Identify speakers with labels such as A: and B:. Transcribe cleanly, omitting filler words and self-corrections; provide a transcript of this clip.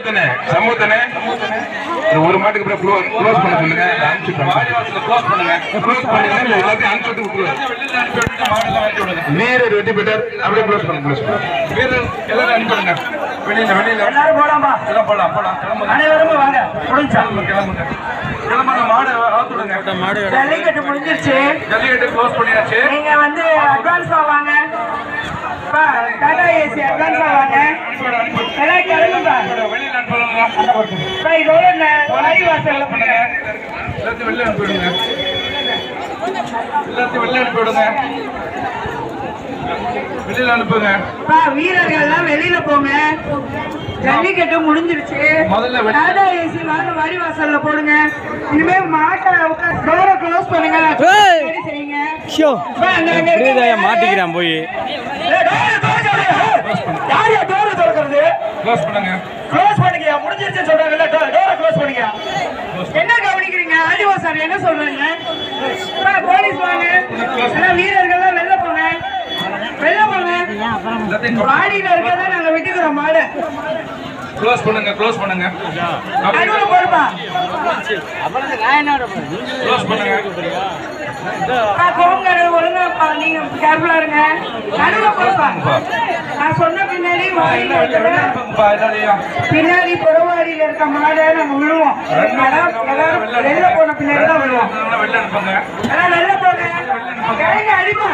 A: சமூகத்தனே ஒரு மாட்டுக்கு க்ளோஸ் பண்ண சொல்லுங்க. க்ளோஸ் பண்ணுங்க எல்லாத்தையும் அனுப்பிச்சு விட்டுருவாங்க. வீரர் வெற்றி பெற்றார். அப்படியே க்ளோஸ் பண்ணுங்க. வீரர் எல்லாரும் அனுப்பிடுங்க. வெளியில எல்லாரும் போலாமா? எல்லாம் போலாம். அனைவரும் வாங்க. கிளம்புங்க. மாடு ஆத்துடுங்க. ஜல்லிக்கட்டு முடிஞ்சிருச்சு. ஜல்லிக்கட்டு க்ளோஸ் பண்ணியாச்சு. நீங்க வந்து அட்வான்ஸா வாங்க. டாடா ஏசி அட்வான்ஸா வாங்க. எல்லாம் கிளம்புங்க. வெளியில அனுப்புங்க. இதோட வாடி வாசல்ல பண்ணுங்க. எல்லாத்தையும் வெளில அனுப்பிடுங்க. வெளியில அனுப்புங்க. வீரர்கள் எல்லாம் வெளியில போங்க. ஜல்லிக்கட்டு முடிஞ்சிருச்சு. முதல்ல டாடா ஏசி வாங்க. வாடி வாசல்ல போடுங்க. இனிமே மாட்டை டோரை க்ளோஸ் பண்ணுங்க. செய்யுங்க.
B: மாட்டிக்கிறான் போய்.
A: யாரையா டோரை திறக்கிறது? க்ளோஸ் பண்ணுங்க. க்ளோஸ் பண்ணுங்க. முடிஞ்சிருச்சு சொல்றாங்கல்ல. டோரை க்ளோஸ் பண்ணுங்க. என்ன கவனிக்கிறீங்க? ஆதிவாசாரி என்ன சொல்றீங்க? போலீஸ் வாங்க. எல்லாம் வீரர்கள்லாம் வெளில போங்க. வாடியில இருக்கதா நாங்க விட்டுக்கிறோம் மாடு. க்ளோஸ் பண்ணுங்க. நடுவுல போடுப்பா. க்ளோஸ் பண்ணுங்க. கோங்கரை ஒழுங்கா நீங்க கேர்ஃபுல்லா இருங்க. நடுவுல போடுப்பா. நான் சொன்ன பின்னாடி பின்னாடி புறவாடியில இருக்க மாடை நாங்க விழுவோம். வெளில போன பின்னாடி தான் விழுவோம். எல்லாம் வெளில போங்க. அடிப்பா.